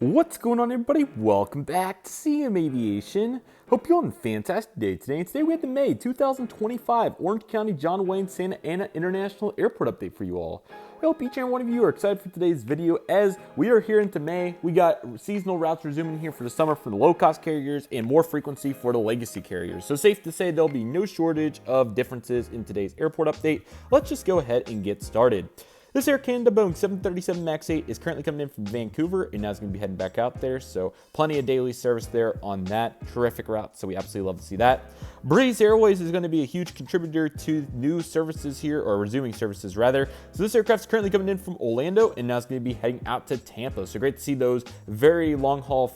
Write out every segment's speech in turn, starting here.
What's going on, everybody? Welcome back to CM Aviation. Hope you're having a fantastic day today. And today we have the May 2025 Orange County John Wayne Santa Ana International Airport update for you all. I hope each and one of you are excited for today's video as we are here into May. We got seasonal routes resuming here for the summer for the low-cost carriers and more frequency for the legacy carriers. So safe to say there'll be no shortage of differences in today's airport update. Let's just go ahead and get started. This Air Canada Boeing 737 MAX 8 is currently coming in from Vancouver, and now it's going to be heading back out there. So plenty of daily service there on that terrific route. So we absolutely love to see that. Breeze Airways is going to be a huge contributor to new services here, or resuming services rather. So this aircraft is currently coming in from Orlando, and now it's going to be heading out to Tampa. So great to see those very long haul,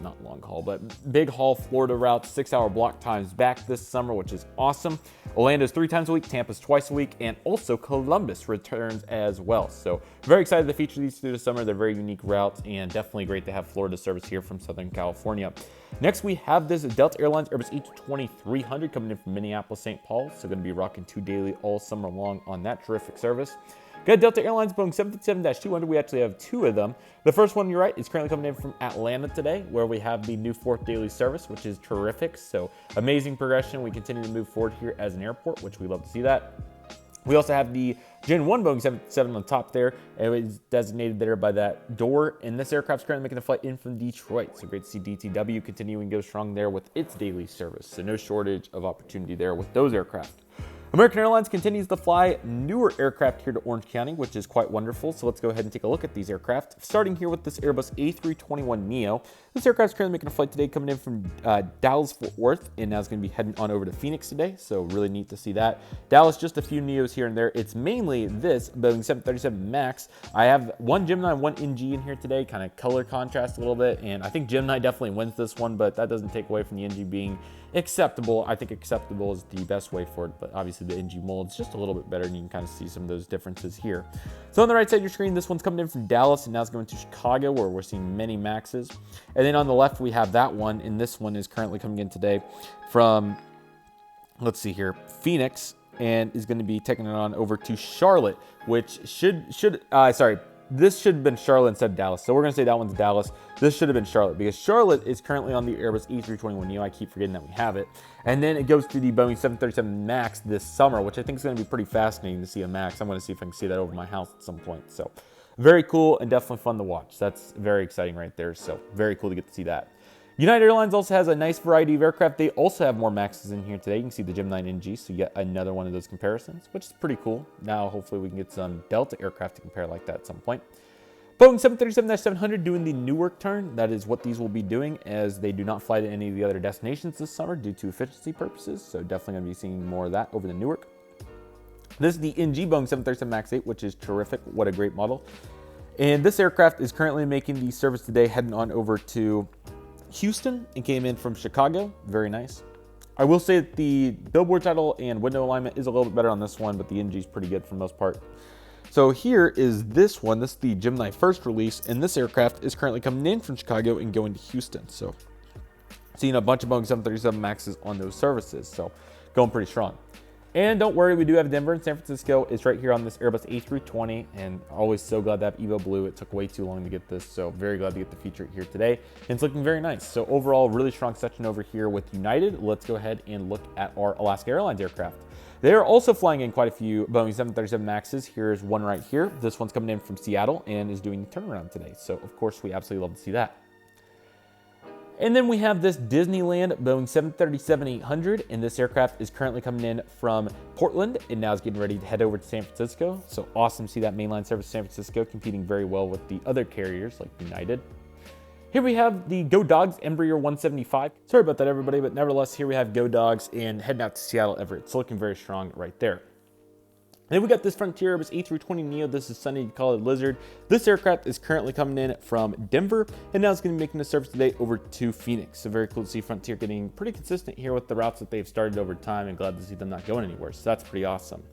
not long haul, but big haul Florida routes, 6-hour block times back this summer, which is awesome. Orlando's 3 times a week, Tampa's twice a week, and also Columbus returns as well. So very excited to feature these through the summer. They're very unique routes and definitely great to have Florida service here from Southern California. Next, we have this Delta Airlines Airbus A2300 coming in from Minneapolis, St. Paul. So going to be rocking 2 daily all summer long on that terrific service. Got Delta Airlines Boeing 757-200. We actually have 2 of them. The first one, you're right, is currently coming in from Atlanta today, where we have the new 4th daily service, which is terrific. So amazing progression. We continue to move forward here as an airport, which we love to see that. We also have the Gen 1 Boeing 777 on top there. It is designated there by that door. And this aircraft's currently making a flight in from Detroit. So great to see DTW continuing to go strong there with its daily service. So no shortage of opportunity there with those aircraft. American Airlines continues to fly newer aircraft here to Orange County, which is quite wonderful. So let's go ahead and take a look at these aircraft. Starting here with this Airbus A321neo. This aircraft is currently making a flight today coming in from Dallas-Fort Worth, and now it's going to be heading on over to Phoenix today. So really neat to see that. Dallas, just a few neos here and there. It's mainly this Boeing 737 MAX. I have one Gemini and one NG in here today, kind of color contrast a little bit. And I think Gemini definitely wins this one, but that doesn't take away from the NG being acceptable. I think acceptable is the best way for it, but obviously the NG mold's just a little bit better, and you can kind of see some of those differences here. So on the right side of your screen, this one's coming in from Dallas, and now it's going to Chicago, where we're seeing many Maxes. And then on the left, we have that one, and this one is currently coming in today from, let's see here, Phoenix, and is going to be taking it on over to Charlotte, which this should have been Charlotte instead of Dallas. So we're going to say that one's Dallas. This should have been Charlotte because Charlotte is currently on the Airbus A321neo. I keep forgetting that we have it. And then it goes to the Boeing 737 MAX this summer, which I think is going to be pretty fascinating to see a MAX. I'm going to see if I can see that over my house at some point. So very cool and definitely fun to watch. That's very exciting right there. So very cool to get to see that. United Airlines also has a nice variety of aircraft. They also have more Maxes in here today. You can see the Gemini and NG, so you get another one of those comparisons, which is pretty cool. Now, hopefully, we can get some Delta aircraft to compare like that at some point. Boeing 737-700 doing the Newark turn. That is what these will be doing, as they do not fly to any of the other destinations this summer due to efficiency purposes. So definitely going to be seeing more of that over the Newark. This is the NG Boeing 737 MAX 8, which is terrific. What a great model. And this aircraft is currently making the service today, heading on over to Houston. It came in from Chicago. Very nice. I will say that the billboard title and window alignment is a little bit better on this one, but the NG is pretty good for the most part. So here is this one. This is the Gemini first release, and this aircraft is currently coming in from Chicago and going to Houston. So seeing a bunch of Boeing 737 MAXs on those services. So going pretty strong. And don't worry, we do have Denver and San Francisco. It's right here on this Airbus A320, and always so glad to have Evo Blue. It took way too long to get this, so very glad to get the feature here today. And it's looking very nice. So overall, really strong section over here with United. Let's go ahead and look at our Alaska Airlines aircraft. They are also flying in quite a few Boeing 737 MAXs. Here's one right here. This one's coming in from Seattle and is doing the turnaround today. So of course, we absolutely love to see that. And then we have this Disneyland Boeing 737-800, and this aircraft is currently coming in from Portland and now is getting ready to head over to San Francisco. So awesome to see that mainline service to San Francisco competing very well with the other carriers like United. Here we have the Go Dogs Embraer 175. Sorry about that, everybody, but nevertheless, here we have Go Dogs and heading out to Seattle Everett. It's looking very strong right there. Then we got this Frontier Airbus A320neo. This is Sunny, call it Lizard. This aircraft is currently coming in from Denver, and now it's going to be making the service today over to Phoenix. So very cool to see Frontier getting pretty consistent here with the routes that they've started over time, and glad to see them not going anywhere. So that's pretty awesome.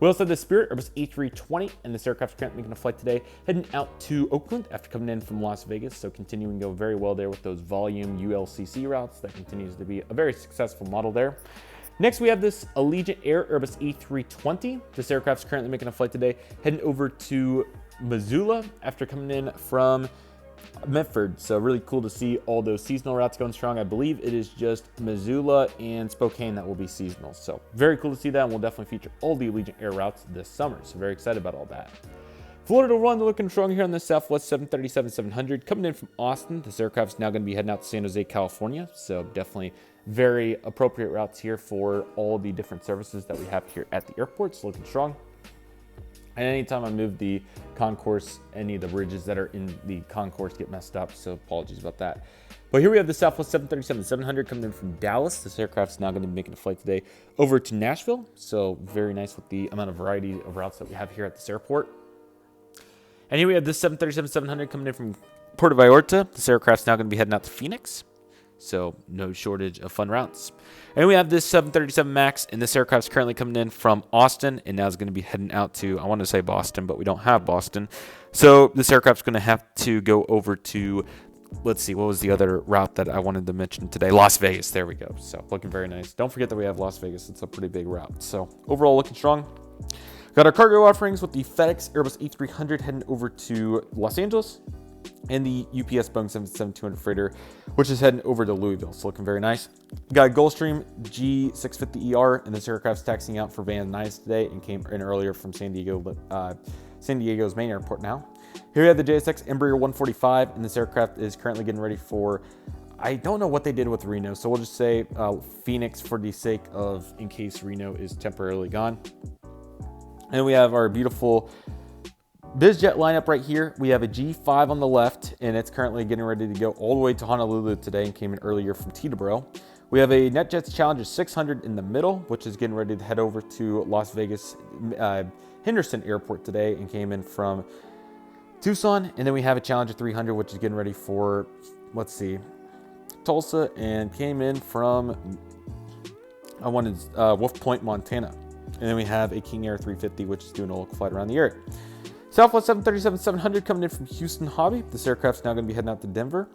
We also have the Spirit Airbus A320, and this aircraft is currently making a flight today, heading out to Oakland after coming in from Las Vegas. So continuing to go very well there with those volume ULCC routes. That continues to be a very successful model there. Next, we have this Allegiant Air Airbus A320. This aircraft is currently making a flight today, heading over to Missoula after coming in from Medford. So really cool to see all those seasonal routes going strong. I believe it is just Missoula and Spokane that will be seasonal. So very cool to see that, and we'll definitely feature all the Allegiant Air routes this summer. So very excited about all that. Florida One looking strong here on the Southwest 737-700 coming in from Austin. This aircraft is now going to be heading out to San Jose, California. So definitely very appropriate routes here for all the different services that we have here at the airport. So looking strong. And anytime I move the concourse, any of the bridges that are in the concourse get messed up, so apologies about that. But here we have the Southwest 737-700 coming in from Dallas. This aircraft is now going to be making a flight today over to Nashville, so very nice with the amount of variety of routes that we have here at this airport. And here we have this 737-700 coming in from Puerto Vallarta. This aircraft is now going to be heading out to Phoenix, so no shortage of fun routes. And we have this 737 MAX, and this aircraft is currently coming in from Austin, and now is going to be heading out to, I want to say Boston, but we don't have Boston. So this aircraft is going to have to go over to, let's see, what was the other route that I wanted to mention today? Las Vegas, there we go. So looking very nice. Don't forget that we have Las Vegas. It's a pretty big route. So overall looking strong. Got our cargo offerings with the FedEx Airbus A300 heading over to Los Angeles, and the UPS Boeing 777-200 freighter, which is heading over to Louisville. So looking very nice. We got a Gulfstream G650ER, and this aircraft's taxiing out for Van Nuys today and came in earlier from San Diego's main airport now. Here we have the JSX Embraer 145, and this aircraft is currently getting ready for, I don't know what they did with Reno, so we'll just say Phoenix for the sake of in case Reno is temporarily gone. And we have our beautiful BizJet lineup right here. We have a G5 on the left, and it's currently getting ready to go all the way to Honolulu today and came in earlier from Teterboro. We have a NetJets Challenger 600 in the middle, which is getting ready to head over to Las Vegas Henderson Airport today and came in from Tucson. And then we have a Challenger 300, which is getting ready for, let's see, Tulsa, and came in from, Wolf Point, Montana. And then we have a King Air 350, which is doing a local flight around the area. Southwest 737-700 coming in from Houston Hobby. This aircraft's now going to be heading out to Denver.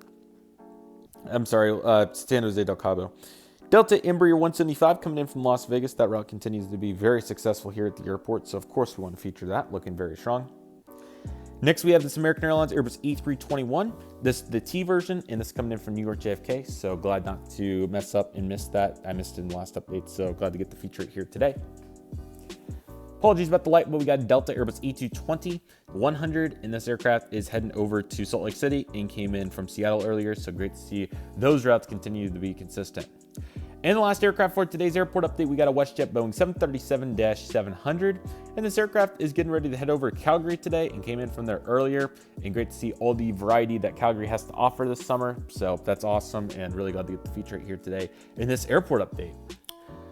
San Jose del Cabo. Delta Embraer 175 coming in from Las Vegas. That route continues to be very successful here at the airport, so of course we want to feature that, looking very strong. Next, we have this American Airlines Airbus A321. This is the T version, and this is coming in from New York JFK, so glad not to mess up and miss that. I missed it in the last update, so glad to get to feature it here today. Apologies about the light, but we got Delta Airbus A220-100, and this aircraft is heading over to Salt Lake City and came in from Seattle earlier, so great to see those routes continue to be consistent. And the last aircraft for today's airport update, we got a WestJet Boeing 737-700, and this aircraft is getting ready to head over to Calgary today and came in from there earlier, and great to see all the variety that Calgary has to offer this summer, so that's awesome, and really glad to get to feature it here today in this airport update.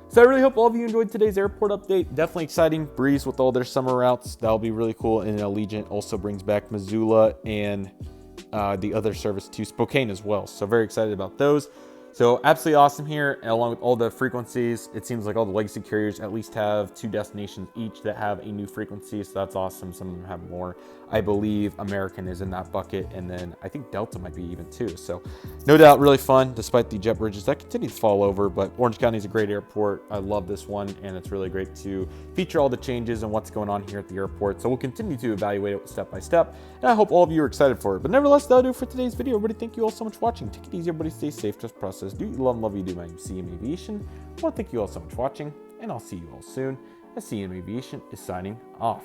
So I really hope all of you enjoyed today's airport update. Definitely exciting breeze with all their summer routes. That'll be really cool. And Allegiant also brings back Missoula and the other service to Spokane as well. So very excited about those. So absolutely awesome here, along with all the frequencies. It seems like all the legacy carriers at least have 2 destinations each that have a new frequency, so that's awesome. Some of them have more. I believe American is in that bucket, and then I think Delta might be even too. So no doubt really fun, despite the jet bridges that continue to fall over, but Orange County is a great airport. I love this one, and it's really great to feature all the changes and what's going on here at the airport. So we'll continue to evaluate it step by step, and I hope all of you are excited for it. But nevertheless, that'll do it for today's video. Everybody, thank you all so much for watching. Take it easy, everybody. Stay safe, trust process. Do you love you do my CM Aviation. Well, thank you all so much for watching, and I'll see you all soon as CM Aviation is signing off.